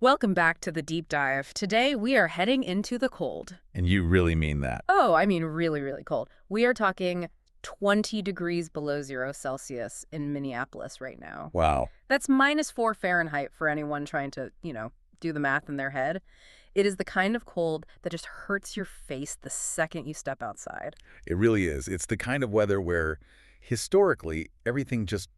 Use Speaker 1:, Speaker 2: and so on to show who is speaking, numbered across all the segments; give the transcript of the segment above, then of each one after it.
Speaker 1: Welcome back to the deep dive. Today we are heading into the cold.
Speaker 2: And you really mean that.
Speaker 1: Oh, I mean really, really cold. We are talking 20 degrees below 0 Celsius in Minneapolis right now.
Speaker 2: Wow.
Speaker 1: That's -4 Fahrenheit for anyone trying to, do the math in their head. It is the kind of cold that just hurts your face the second you step outside.
Speaker 2: It really is. It's the kind of weather where, historically, everything just,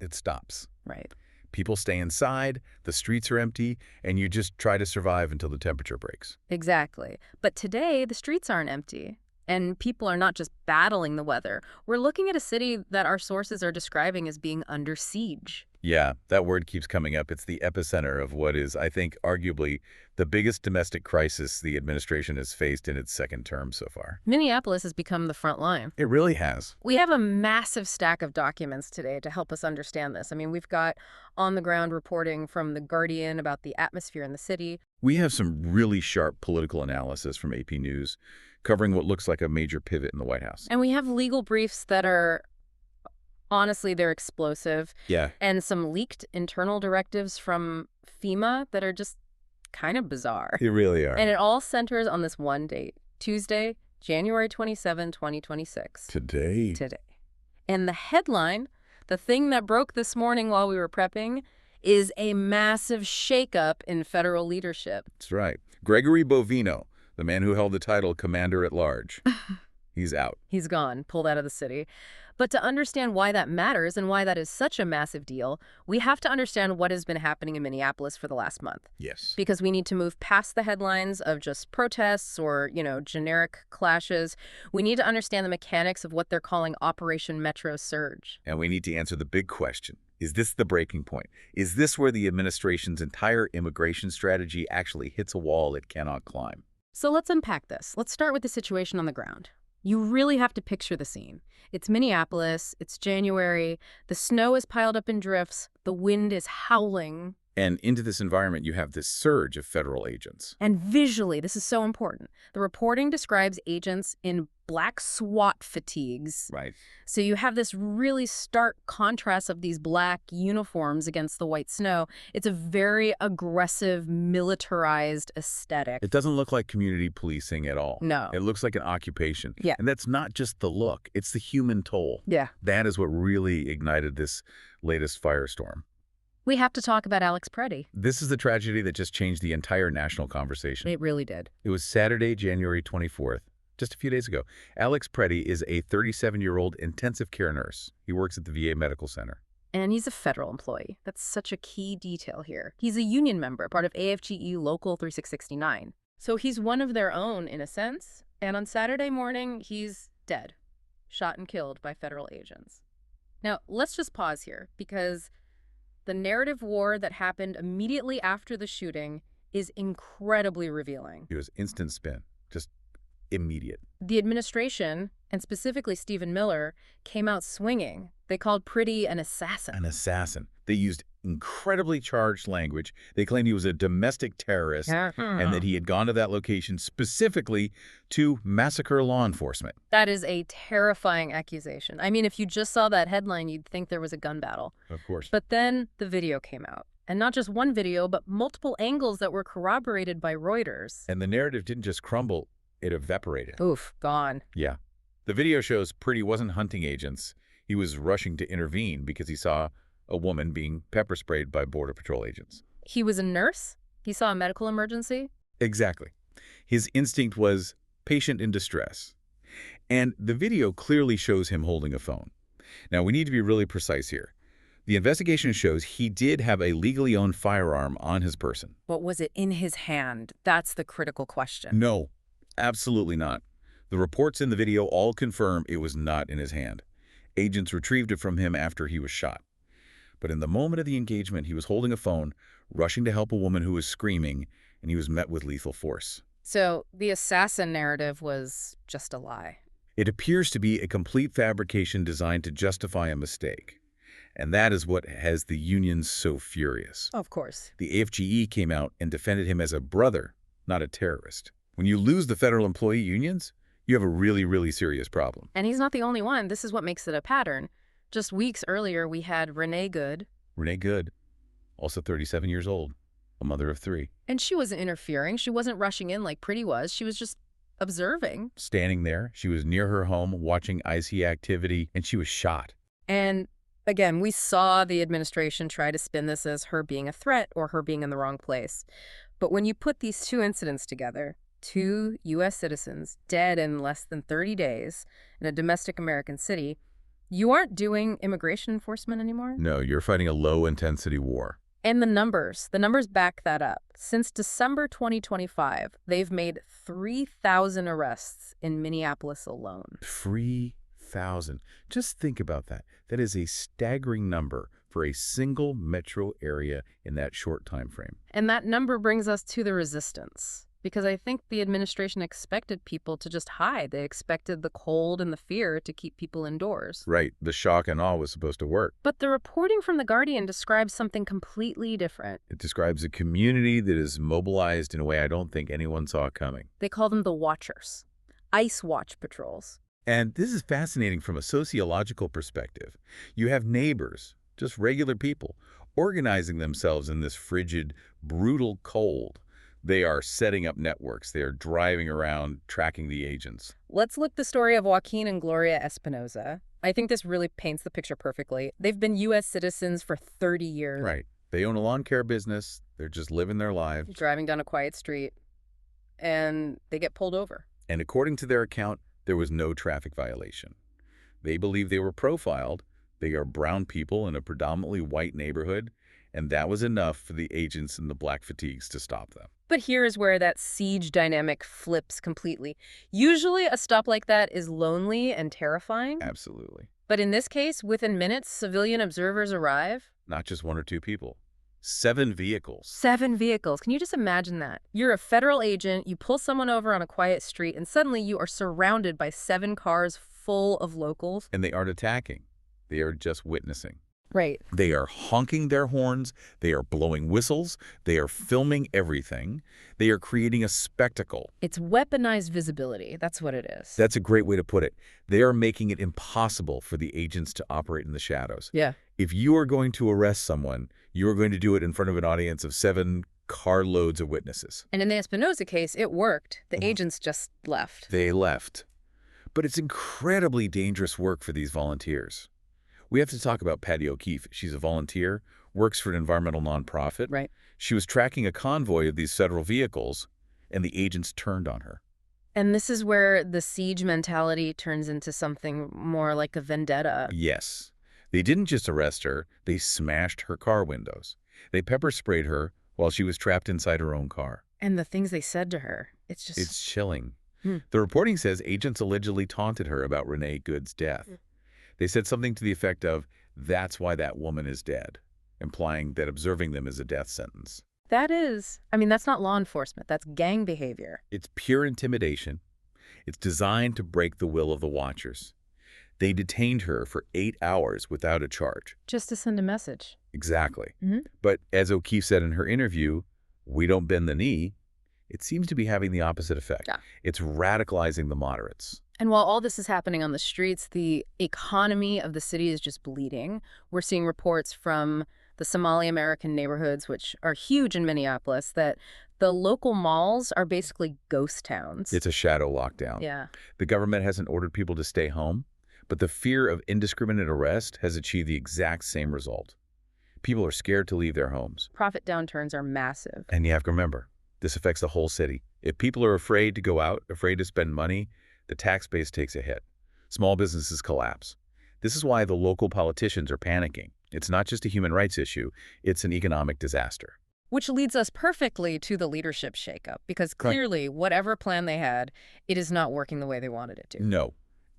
Speaker 2: it stops.
Speaker 1: Right.
Speaker 2: People stay inside, the streets are empty, and you just try to survive until the temperature breaks.
Speaker 1: Exactly. But today, the streets aren't empty. And people are not just battling the weather. We're looking at a city that our sources are describing as being under siege.
Speaker 2: Yeah, that word keeps coming up. It's the epicenter of what is, I think, arguably the biggest domestic crisis the administration has faced in its second term so far.
Speaker 1: Minneapolis has become the front line.
Speaker 2: It really has.
Speaker 1: We have a massive stack of documents today to help us understand this. I mean, we've got on-the-ground reporting from The Guardian about the atmosphere in the city.
Speaker 2: We have some really sharp political analysis from AP News covering what looks like a major pivot in the White House.
Speaker 1: And we have legal briefs that are, honestly, they're explosive.
Speaker 2: Yeah.
Speaker 1: And some leaked internal directives from FEMA that are just kind of bizarre.
Speaker 2: They really are.
Speaker 1: And it all centers on this one date, Tuesday, January 27, 2026.
Speaker 2: Today.
Speaker 1: And the headline, the thing that broke this morning while we were prepping, is a massive shakeup in federal leadership.
Speaker 2: That's right. Gregory Bovino, the man who held the title Commander-at-Large. He's out.
Speaker 1: He's gone, pulled out of the city. But to understand why that matters and why that is such a massive deal, we have to understand what has been happening in Minneapolis for the last month.
Speaker 2: Yes.
Speaker 1: Because we need to move past the headlines of just protests or, generic clashes. We need to understand the mechanics of what they're calling Operation Metro Surge.
Speaker 2: And we need to answer the big question. Is this the breaking point? Is this where the administration's entire immigration strategy actually hits a wall it cannot climb?
Speaker 1: So let's unpack this. Let's start with the situation on the ground. You really have to picture the scene. It's Minneapolis, it's January, the snow is piled up in drifts, the wind is howling.
Speaker 2: And into this environment, you have this surge of federal agents.
Speaker 1: And visually, this is so important. The reporting describes agents in black SWAT fatigues.
Speaker 2: Right.
Speaker 1: So you have this really stark contrast of these black uniforms against the white snow. It's a very aggressive, militarized aesthetic.
Speaker 2: It doesn't look like community policing at all.
Speaker 1: No.
Speaker 2: It looks like an occupation.
Speaker 1: Yeah.
Speaker 2: And that's not just the look. It's the human toll.
Speaker 1: Yeah.
Speaker 2: That is what really ignited this latest firestorm.
Speaker 1: We have to talk about Alex Pretti.
Speaker 2: This is the tragedy that just changed the entire national conversation.
Speaker 1: It really did.
Speaker 2: It was Saturday, January 24th, just a few days ago. Alex Pretti is a 37-year-old intensive care nurse. He works at the VA Medical Center.
Speaker 1: And he's a federal employee. That's such a key detail here. He's a union member, part of AFGE Local 3669. So he's one of their own, in a sense. And on Saturday morning, he's dead, shot and killed by federal agents. Now, let's just pause here, because the narrative war that happened immediately after the shooting is incredibly revealing.
Speaker 2: It was instant spin, just immediate.
Speaker 1: The administration, and specifically Stephen Miller, came out swinging. They called Pretti an assassin.
Speaker 2: An assassin. They used incredibly charged language. They claimed he was a domestic terrorist and that he had gone to that location specifically to massacre law enforcement.
Speaker 1: That is a terrifying accusation. I mean, if you just saw that headline, you'd think there was a gun battle.
Speaker 2: Of course.
Speaker 1: But then the video came out. And not just one video, but multiple angles that were corroborated by Reuters.
Speaker 2: And the narrative didn't just crumble, it evaporated.
Speaker 1: Oof, gone.
Speaker 2: Yeah. The video shows Pretti wasn't hunting agents. He was rushing to intervene because he saw a woman being pepper sprayed by Border Patrol agents.
Speaker 1: He was a nurse? He saw a medical emergency?
Speaker 2: Exactly. His instinct was patient in distress. And the video clearly shows him holding a phone. Now, we need to be really precise here. The investigation shows he did have a legally owned firearm on his person.
Speaker 1: But was it in his hand? That's the critical question.
Speaker 2: No, absolutely not. The reports in the video all confirm it was not in his hand. Agents retrieved it from him after he was shot. But in the moment of the engagement, he was holding a phone, rushing to help a woman who was screaming, and he was met with lethal force.
Speaker 1: So the assassin narrative was just a lie.
Speaker 2: It appears to be a complete fabrication designed to justify a mistake. And that is what has the unions so furious.
Speaker 1: Of course.
Speaker 2: The AFGE came out and defended him as a brother, not a terrorist. When you lose the federal employee unions, you have a really, really serious problem.
Speaker 1: And he's not the only one. This is what makes it a pattern. Just weeks earlier, we had Renee Good.
Speaker 2: Renee Good, also 37 years old. a mother of 3.
Speaker 1: And she wasn't interfering. She wasn't rushing in like Pretti was. She was just observing.
Speaker 2: Standing there, she was near her home watching icy activity, and she was shot.
Speaker 1: And again, we saw the administration try to spin this as her being a threat or her being in the wrong place. But when you put these two incidents together, 2 U.S. citizens dead in less than 30 days in a domestic American city, you aren't doing immigration enforcement anymore.
Speaker 2: No, you're fighting a low-intensity war.
Speaker 1: And the numbers back that up. Since December 2025, they've made 3,000 arrests in Minneapolis alone.
Speaker 2: 3,000. Just think about that. That is a staggering number for a single metro area in that short time frame.
Speaker 1: And that number brings us to the resistance. Because I think the administration expected people to just hide. They expected the cold and the fear to keep people indoors.
Speaker 2: Right. The shock and awe was supposed to work.
Speaker 1: But the reporting from The Guardian describes something completely different.
Speaker 2: It describes a community that is mobilized in a way I don't think anyone saw coming.
Speaker 1: They call them the Watchers. Ice Watch patrols.
Speaker 2: And this is fascinating from a sociological perspective. You have neighbors, just regular people, organizing themselves in this frigid, brutal cold. They are setting up networks. They are driving around, tracking the agents.
Speaker 1: Let's look the story of Joaquin and Gloria Espinoza. I think this really paints the picture perfectly. They've been U.S. citizens for 30 years.
Speaker 2: Right. They own a lawn care business. They're just living their lives.
Speaker 1: Driving down a quiet street, and they get pulled over.
Speaker 2: And according to their account, there was no traffic violation. They believe they were profiled. They are brown people in a predominantly white neighborhood, and that was enough for the agents in the black fatigues to stop them.
Speaker 1: But here is where that siege dynamic flips completely. Usually a stop like that is lonely and terrifying.
Speaker 2: Absolutely.
Speaker 1: But in this case, within minutes, civilian observers arrive.
Speaker 2: Not just 1 or 2 people. 7 vehicles.
Speaker 1: 7 vehicles. Can you just imagine that? You're a federal agent, you pull someone over on a quiet street, and suddenly you are surrounded by 7 cars full of locals.
Speaker 2: And they aren't attacking. They are just witnessing.
Speaker 1: Right.
Speaker 2: They are honking their horns. They are blowing whistles. They are filming everything. They are creating a spectacle.
Speaker 1: It's weaponized visibility. That's what it is.
Speaker 2: That's a great way to put it. They are making it impossible for the agents to operate in the shadows.
Speaker 1: Yeah.
Speaker 2: If you are going to arrest someone, you are going to do it in front of an audience of 7 carloads of witnesses.
Speaker 1: And in the Espinoza case, it worked. The agents just left.
Speaker 2: They left. But it's incredibly dangerous work for these volunteers. We have to talk about Patty O'Keefe. She's a volunteer, works for an environmental nonprofit.
Speaker 1: Right.
Speaker 2: She was tracking a convoy of these federal vehicles, and the agents turned on her.
Speaker 1: And this is where the siege mentality turns into something more like a vendetta.
Speaker 2: Yes. They didn't just arrest her, they smashed her car windows. They pepper sprayed her while she was trapped inside her own car.
Speaker 1: And the things they said to her, it's just...
Speaker 2: It's chilling. The reporting says agents allegedly taunted her about Renee Good's death. They said something to the effect of, "That's why that woman is dead," implying that observing them is a death sentence.
Speaker 1: That is, I mean, that's not law enforcement. That's gang behavior.
Speaker 2: It's pure intimidation. It's designed to break the will of the watchers. They detained her for 8 hours without a charge.
Speaker 1: Just to send a message.
Speaker 2: Exactly. But as O'Keefe said in her interview, "We don't bend the knee." It seems to be having the opposite effect.
Speaker 1: Yeah.
Speaker 2: It's radicalizing the moderates.
Speaker 1: And while all this is happening on the streets, the economy of the city is just bleeding. We're seeing reports from the Somali American neighborhoods, which are huge in Minneapolis, that the local malls are basically ghost towns.
Speaker 2: It's a shadow lockdown.
Speaker 1: Yeah.
Speaker 2: The government hasn't ordered people to stay home, but the fear of indiscriminate arrest has achieved the exact same result. People are scared to leave their homes.
Speaker 1: Profit downturns are massive.
Speaker 2: And you have to remember, this affects the whole city. If people are afraid to go out, afraid to spend money, the tax base takes a hit. Small businesses collapse. This is why the local politicians are panicking. It's not just a human rights issue, it's an economic disaster.
Speaker 1: Which leads us perfectly to the leadership shakeup, because clearly, whatever plan they had, it is not working the way they wanted it to.
Speaker 2: No.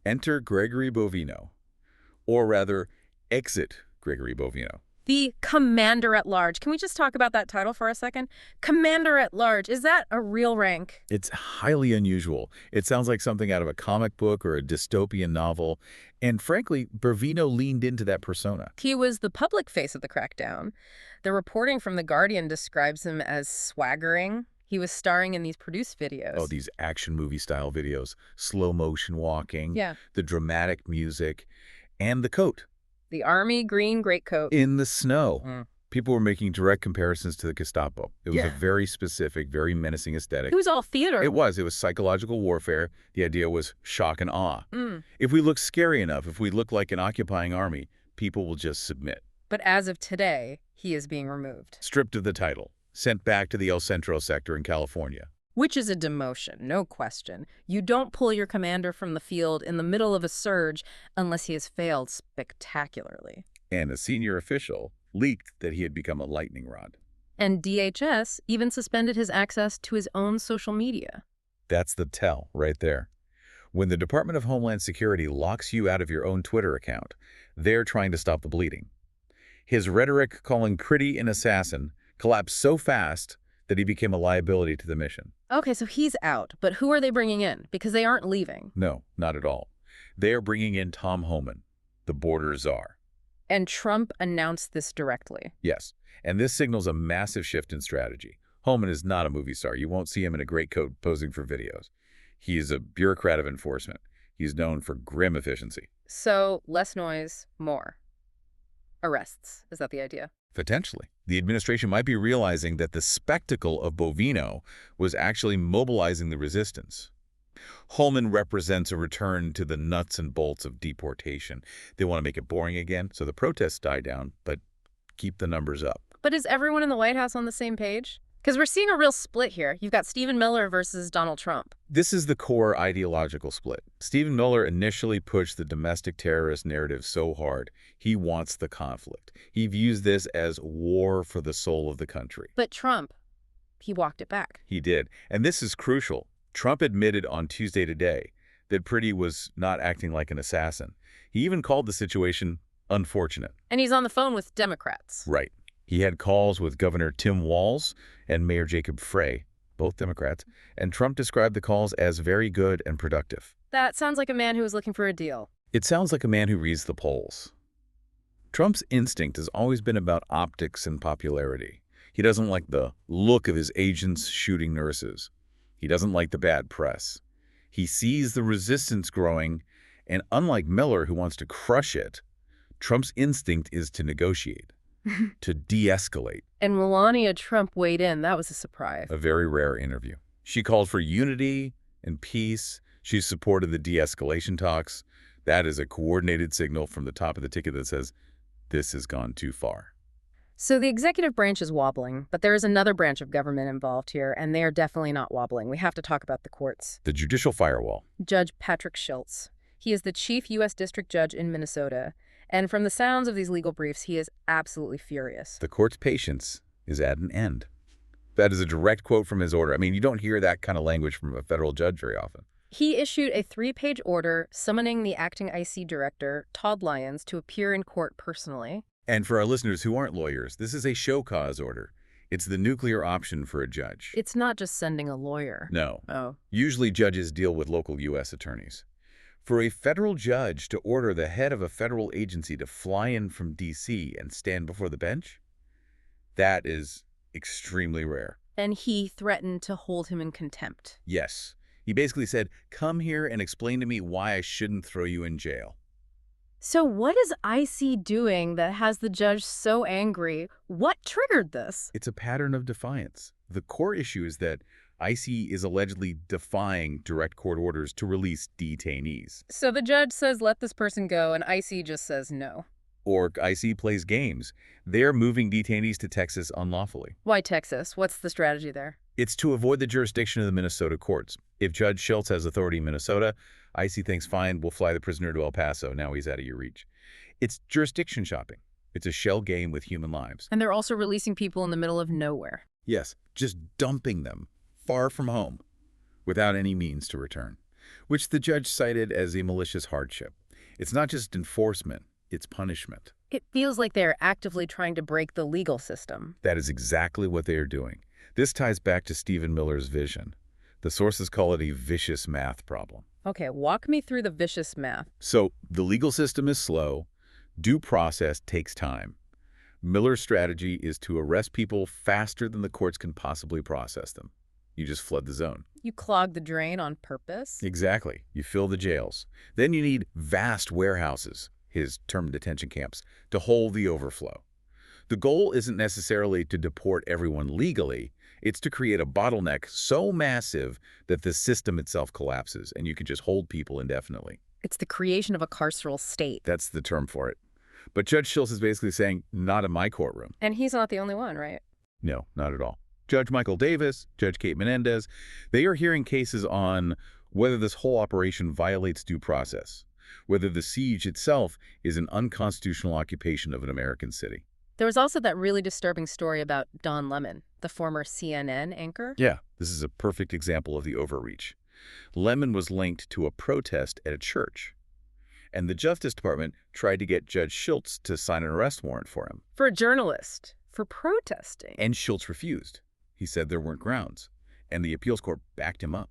Speaker 2: Enter Gregory Bovino. Or rather, exit Gregory Bovino.
Speaker 1: The Commander-at-Large. Can we just talk about that title for a second? Commander-at-Large. Is that a real rank?
Speaker 2: It's highly unusual. It sounds like something out of a comic book or a dystopian novel. And frankly, Bovino leaned into that persona.
Speaker 1: He was the public face of the crackdown. The reporting from The Guardian describes him as swaggering. He was starring in these produced videos.
Speaker 2: Oh, these action movie style videos. Slow motion walking.
Speaker 1: Yeah.
Speaker 2: The dramatic music. And the coat.
Speaker 1: The army green greatcoat.
Speaker 2: In the snow. People were making direct comparisons to the Gestapo. It was a very specific, very menacing aesthetic.
Speaker 1: It was all theater.
Speaker 2: It was psychological warfare. The idea was shock and awe.
Speaker 1: Mm.
Speaker 2: If we look scary enough, if we look like an occupying army, people will just submit.
Speaker 1: But as of today, he is being removed.
Speaker 2: Stripped of the title, sent back to the El Centro sector in California.
Speaker 1: Which is a demotion, no question. You don't pull your commander from the field in the middle of a surge unless he has failed spectacularly.
Speaker 2: And a senior official leaked that he had become a lightning rod.
Speaker 1: And DHS even suspended his access to his own social media.
Speaker 2: That's the tell right there. When the Department of Homeland Security locks you out of your own Twitter account, they're trying to stop the bleeding. His rhetoric calling Kristi an assassin collapsed so fast that he became a liability to the mission.
Speaker 1: Okay, so he's out, but who are they bringing in? Because they aren't leaving.
Speaker 2: No, not at all. They are bringing in Tom Homan, the border czar.
Speaker 1: And Trump announced this directly.
Speaker 2: Yes, and this signals a massive shift in strategy. Homan is not a movie star. You won't see him in a greatcoat posing for videos. He is a bureaucrat of enforcement. He's known for grim efficiency.
Speaker 1: So, less noise, more arrests. Is that the idea?
Speaker 2: Potentially. The administration might be realizing that the spectacle of Bovino was actually mobilizing the resistance. Homan represents a return to the nuts and bolts of deportation. They want to make it boring again, so the protests die down, but keep the numbers up.
Speaker 1: But is everyone in the White House on the same page? Because we're seeing a real split here. You've got Stephen Miller versus Donald Trump.
Speaker 2: This is the core ideological split. Stephen Miller initially pushed the domestic terrorist narrative so hard. He wants the conflict. He views this as war for the soul of the country.
Speaker 1: But Trump, he walked it back.
Speaker 2: He did. And this is crucial. Trump admitted on Tuesday Today that Pretti was not acting like an assassin. He even called the situation unfortunate.
Speaker 1: And he's on the phone with Democrats.
Speaker 2: Right. He had calls with Governor Tim Walz and Mayor Jacob Frey, both Democrats, and Trump described the calls as very good and productive.
Speaker 1: That sounds like a man who was looking for a deal.
Speaker 2: It sounds like a man who reads the polls. Trump's instinct has always been about optics and popularity. He doesn't like the look of his agents shooting nurses. He doesn't like the bad press. He sees the resistance growing, and unlike Miller, who wants to crush it, Trump's instinct is to negotiate. To de-escalate.
Speaker 1: And Melania Trump weighed in. That was a surprise.
Speaker 2: A very rare interview. She called for unity and peace. She supported the de-escalation talks. That is a coordinated signal from the top of the ticket that says, this has gone too far.
Speaker 1: So the executive branch is wobbling, but there is another branch of government involved here, and they are definitely not wobbling. We have to talk about the courts.
Speaker 2: The judicial firewall.
Speaker 1: Judge Patrick Schultz. He is the chief U.S. District Judge in Minnesota. And from the sounds of these legal briefs, he is absolutely furious.
Speaker 2: The court's patience is at an end. That is a direct quote from his order. I mean, you don't hear that kind of language from a federal judge very often.
Speaker 1: He issued a 3-page order summoning the acting IC director, Todd Lyons, to appear in court personally.
Speaker 2: And for our listeners who aren't lawyers, this is a show cause order. It's the nuclear option for a judge.
Speaker 1: It's not just sending a lawyer.
Speaker 2: No.
Speaker 1: Oh.
Speaker 2: Usually judges deal with local U.S. attorneys. For a federal judge to order the head of a federal agency to fly in from D.C. and stand before the bench, that is extremely rare.
Speaker 1: And he threatened to hold him in contempt.
Speaker 2: Yes. He basically said, come here and explain to me why I shouldn't throw you in jail.
Speaker 1: So what is IC doing that has the judge so angry? What triggered this?
Speaker 2: It's a pattern of defiance. The core issue is that IC is allegedly defying direct court orders to release detainees.
Speaker 1: So the judge says, let this person go, and IC just says no.
Speaker 2: Or IC plays games. They're moving detainees to Texas unlawfully.
Speaker 1: Why Texas? What's the strategy there?
Speaker 2: It's to avoid the jurisdiction of the Minnesota courts. If Judge Schultz has authority in Minnesota, IC thinks, fine, we'll fly the prisoner to El Paso. Now he's out of your reach. It's jurisdiction shopping. It's a shell game with human lives.
Speaker 1: And they're also releasing people in the middle of nowhere.
Speaker 2: Yes, just dumping them far from home without any means to return, which the judge cited as a malicious hardship. It's not just enforcement, it's punishment.
Speaker 1: It feels like they're actively trying to break the legal system.
Speaker 2: That is exactly what they are doing. This ties back to Stephen Miller's vision. The sources call it a vicious math problem.
Speaker 1: Okay, walk me through the vicious math.
Speaker 2: So the legal system is slow. Due process takes time. Miller's strategy is to arrest people faster than the courts can possibly process them. You just flood the zone.
Speaker 1: You clog the drain on purpose?
Speaker 2: Exactly. You fill the jails. Then you need vast warehouses, his term detention camps, to hold the overflow. The goal isn't necessarily to deport everyone legally. It's to create a bottleneck so massive that the system itself collapses and you can just hold people indefinitely.
Speaker 1: It's the creation of a carceral state.
Speaker 2: That's the term for it. But Judge Schiltz is basically saying, not in my courtroom.
Speaker 1: And he's not the only one, right?
Speaker 2: No, not at all. Judge Michael Davis, Judge Kate Menendez, they are hearing cases on whether this whole operation violates due process, whether the siege itself is an unconstitutional occupation of an American city.
Speaker 1: There was also that really disturbing story about Don Lemon, the former CNN anchor.
Speaker 2: Yeah, this is a perfect example of the overreach. Lemon was linked to a protest at a church, and the Justice Department tried to get Judge Schiltz to sign an arrest warrant for him.
Speaker 1: For a journalist, for protesting.
Speaker 2: And Schiltz refused. He said there weren't grounds, and the appeals court backed him up.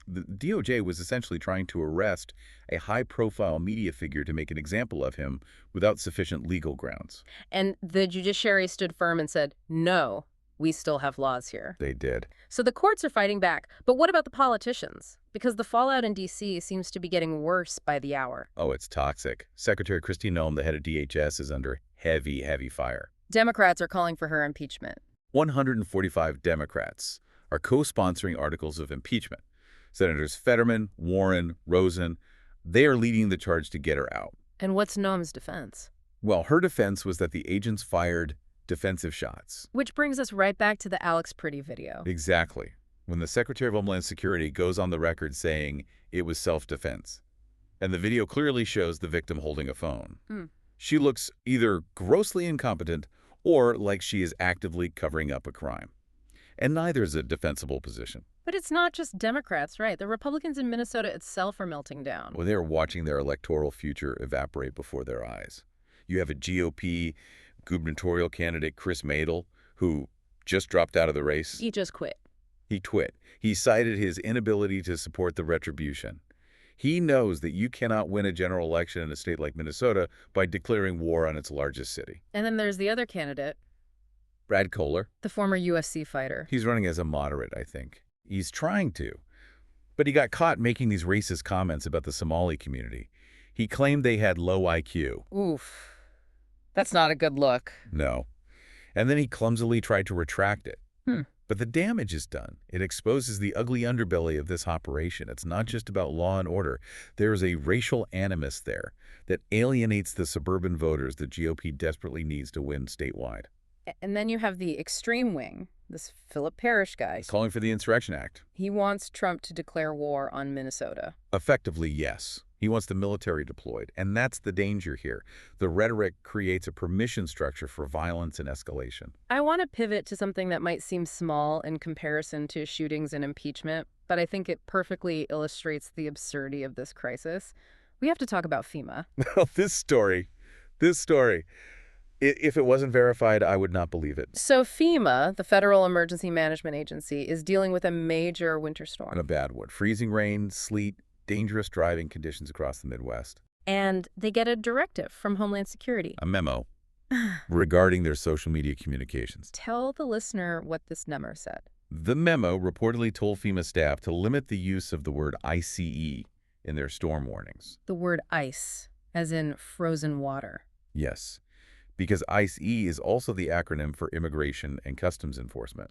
Speaker 2: The DOJ was essentially trying to arrest a high-profile media figure to make an example of him without sufficient legal grounds.
Speaker 1: And the judiciary stood firm and said, no, we still have laws here.
Speaker 2: They did.
Speaker 1: So the courts are fighting back. But what about the politicians? Because the fallout in D.C. seems to be getting worse by the hour.
Speaker 2: Oh, it's toxic. Secretary Kristi Noem, the head of DHS, is under heavy, heavy fire.
Speaker 1: Democrats are calling for her impeachment.
Speaker 2: 145 Democrats are co-sponsoring articles of impeachment. Senators Fetterman, Warren, Rosen, they are leading the charge to get her out.
Speaker 1: And what's Noem's defense?
Speaker 2: Well, her defense was that the agents fired defensive shots.
Speaker 1: Which brings us right back to the Alex Pretty video.
Speaker 2: Exactly. When the Secretary of Homeland Security goes on the record saying it was self-defense. And the video clearly shows the victim holding a phone. She looks either grossly incompetent or like she is actively covering up a crime. And neither is a defensible position.
Speaker 1: But it's not just Democrats, right? The Republicans in Minnesota itself are melting down.
Speaker 2: Well, they're watching their electoral future evaporate before their eyes. You have a GOP gubernatorial candidate, Chris Madel, who just dropped out of the race.
Speaker 1: He just quit.
Speaker 2: He quit. He cited his inability to support the retribution. He knows that you cannot win a general election in a state like Minnesota by declaring war on its largest city.
Speaker 1: And then there's the other candidate,
Speaker 2: Brad Kohler.
Speaker 1: the former UFC fighter.
Speaker 2: He's running as a moderate, I think. He's trying to. But he got caught making these racist comments about the Somali community. He claimed they had low IQ.
Speaker 1: Oof. That's not a good look.
Speaker 2: No. And then he clumsily tried to retract it. But the damage is done. It exposes the ugly underbelly of this operation. It's not just about law and order. There is a racial animus there that alienates the suburban voters the GOP desperately needs to win statewide.
Speaker 1: And then you have the extreme wing, this Philip Parrish guy.
Speaker 2: He's calling for the Insurrection Act.
Speaker 1: He wants Trump to declare war on Minnesota.
Speaker 2: Effectively, yes. He wants the military deployed, and that's the danger here. The rhetoric creates a permission structure for violence and escalation.
Speaker 1: I want to pivot to something that might seem small in comparison to shootings and impeachment, but I think it perfectly illustrates the absurdity of this crisis. We have to talk about FEMA.
Speaker 2: This story, if it wasn't verified, I would not believe it.
Speaker 1: So FEMA, the Federal Emergency Management Agency, is dealing with a major winter storm.
Speaker 2: And a bad one. Freezing rain, sleet, dangerous driving conditions across the Midwest.
Speaker 1: And they get a directive from Homeland Security.
Speaker 2: A memo regarding their social media communications.
Speaker 1: Tell the listener what this memo said.
Speaker 2: The memo reportedly told FEMA staff to limit the use of the word ICE in their storm warnings.
Speaker 1: The word ice, as in frozen water.
Speaker 2: Yes, because ICE is also the acronym for Immigration and Customs Enforcement.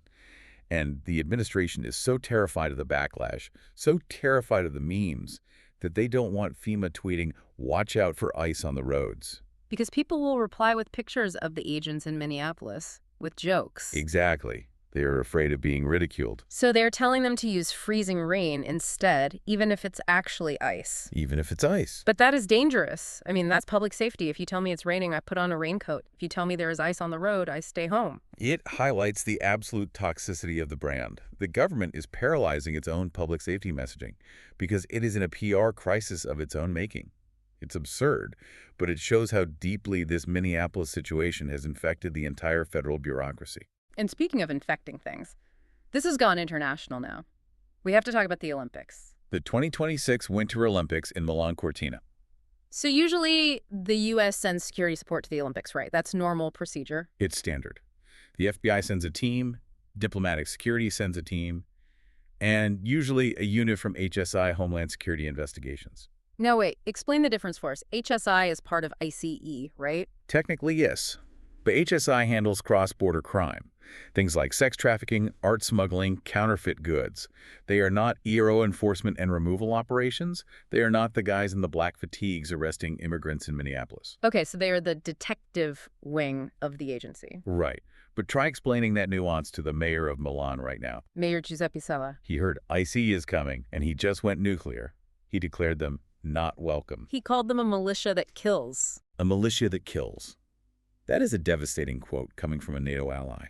Speaker 2: And the administration is so terrified of the backlash, so terrified of the memes, that they don't want FEMA tweeting, "Watch out for ICE on the roads."
Speaker 1: Because people will reply with pictures of the agents in Minneapolis, with jokes.
Speaker 2: Exactly. They are afraid of being ridiculed.
Speaker 1: So they're telling them to use freezing rain instead, even if it's actually ice.
Speaker 2: Even if it's ice.
Speaker 1: But that is dangerous. I mean, that's public safety. If you tell me it's raining, I put on a raincoat. If you tell me there is ice on the road, I stay home.
Speaker 2: It highlights the absolute toxicity of the brand. The government is paralyzing its own public safety messaging because it is in a PR crisis of its own making. It's absurd, but it shows how deeply this Minneapolis situation has infected the entire federal bureaucracy.
Speaker 1: And speaking of infecting things, this has gone international now. We have to talk about the Olympics.
Speaker 2: The 2026 Winter Olympics in Milan Cortina.
Speaker 1: So usually the U.S. sends security support to the Olympics, right? That's normal procedure.
Speaker 2: It's standard. The FBI sends a team, diplomatic security sends a team, and usually a unit from HSI, Homeland Security Investigations.
Speaker 1: Now wait, explain the difference for us. HSI is part of ICE, right?
Speaker 2: Technically, yes. But HSI handles cross-border crime. Things like sex trafficking, art smuggling, counterfeit goods. They are not ERO enforcement and removal operations. They are not the guys in the black fatigues arresting immigrants in Minneapolis.
Speaker 1: Okay, so they are the detective wing of the agency.
Speaker 2: Right. But try explaining that nuance to the mayor of Milan right now.
Speaker 1: Mayor Giuseppe Sella.
Speaker 2: He heard ICE is coming, and he just went nuclear. He declared them not welcome.
Speaker 1: He called them a militia that kills.
Speaker 2: A militia that kills. That is a devastating quote coming from a NATO ally.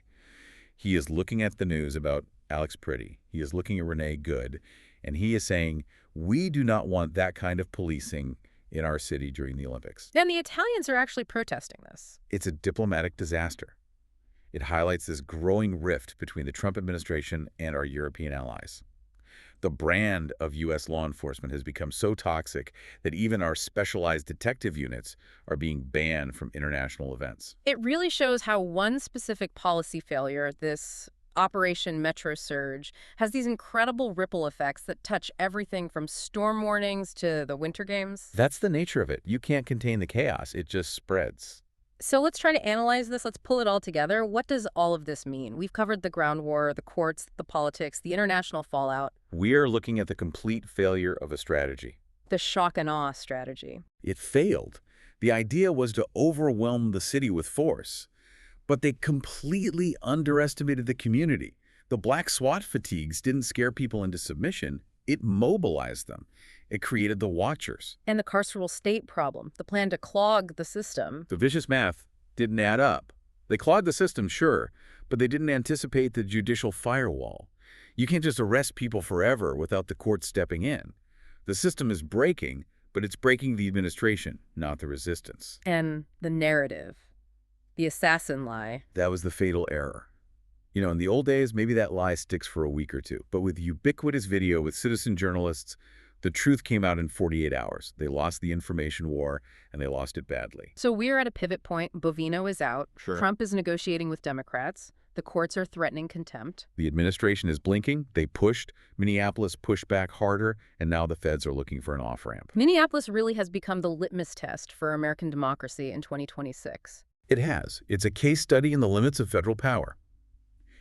Speaker 2: He is looking at the news about Alex Pretti. He is looking at Renee Good, and he is saying, we do not want that kind of policing in our city during the Olympics.
Speaker 1: And the Italians are actually protesting this.
Speaker 2: It's a diplomatic disaster. It highlights this growing rift between the Trump administration and our European allies. The brand of U.S. law enforcement has become so toxic that even our specialized detective units are being banned from international events.
Speaker 1: It really shows how one specific policy failure, this Operation Metro Surge, has these incredible ripple effects that touch everything from storm warnings to the Winter Games.
Speaker 2: That's the nature of it. You can't contain the chaos. It just spreads.
Speaker 1: So let's try to analyze this. Let's pull it all together. What does all of this mean? We've covered the ground war, the courts, the politics, the international fallout.
Speaker 2: We are looking at the complete failure of a strategy.
Speaker 1: The shock and awe strategy.
Speaker 2: It failed. The idea was to overwhelm the city with force, but they completely underestimated the community. The black SWAT fatigues didn't scare people into submission. It mobilized them. It created the watchers.
Speaker 1: And the carceral state problem, the plan to clog the system.
Speaker 2: The vicious math didn't add up. They clogged the system, sure, but they didn't anticipate the judicial firewall. You can't just arrest people forever without the court stepping in. The system is breaking, but it's breaking the administration, not the resistance.
Speaker 1: And the narrative, the assassin lie.
Speaker 2: That was the fatal error. You know, in the old days, maybe that lie sticks for a week or two. But with ubiquitous video, with citizen journalists, the truth came out in 48 hours. They lost the information war, and they lost it badly.
Speaker 1: So we're at a pivot point. Bovino is out.
Speaker 2: Sure.
Speaker 1: Trump is negotiating with Democrats. The courts are threatening contempt.
Speaker 2: The administration is blinking. They pushed. Minneapolis pushed back harder, and now the feds are looking for an off-ramp.
Speaker 1: Minneapolis really has become the litmus test for American democracy in 2026.
Speaker 2: It has. It's a case study in the limits of federal power.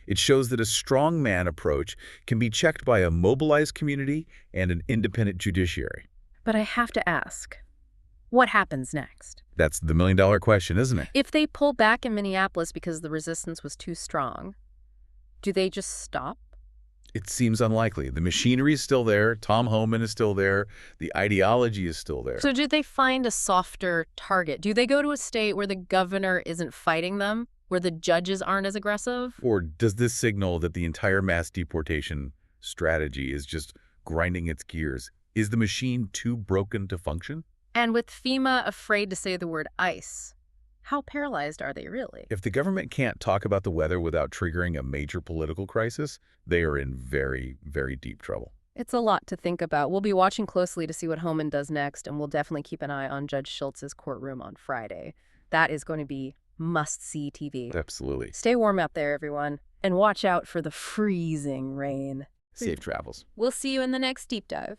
Speaker 2: It shows that a strongman approach can be checked by a mobilized community and an independent judiciary.
Speaker 1: But I have to ask, what happens next?
Speaker 2: That's the million-dollar question, isn't it?
Speaker 1: If they pull back in Minneapolis because the resistance was too strong, do they just stop?
Speaker 2: It seems unlikely. The machinery is still there. Tom Homan is still there. The ideology is still there.
Speaker 1: So do they find a softer target? Do they go to a state where the governor isn't fighting them, where the judges aren't as aggressive?
Speaker 2: Or does this signal that the entire mass deportation strategy is just grinding its gears? Is the machine too broken to function?
Speaker 1: And with FEMA afraid to say the word ICE, how paralyzed are they really?
Speaker 2: If the government can't talk about the weather without triggering a major political crisis, they are in very, very deep trouble.
Speaker 1: It's a lot to think about. We'll be watching closely to see what Homan does next, and we'll definitely keep an eye on Judge Schultz's courtroom on Friday. That is going to be must-see TV.
Speaker 2: Absolutely.
Speaker 1: Stay warm out there, everyone, and watch out for the freezing rain.
Speaker 2: Safe travels.
Speaker 1: We'll see you in the next deep dive.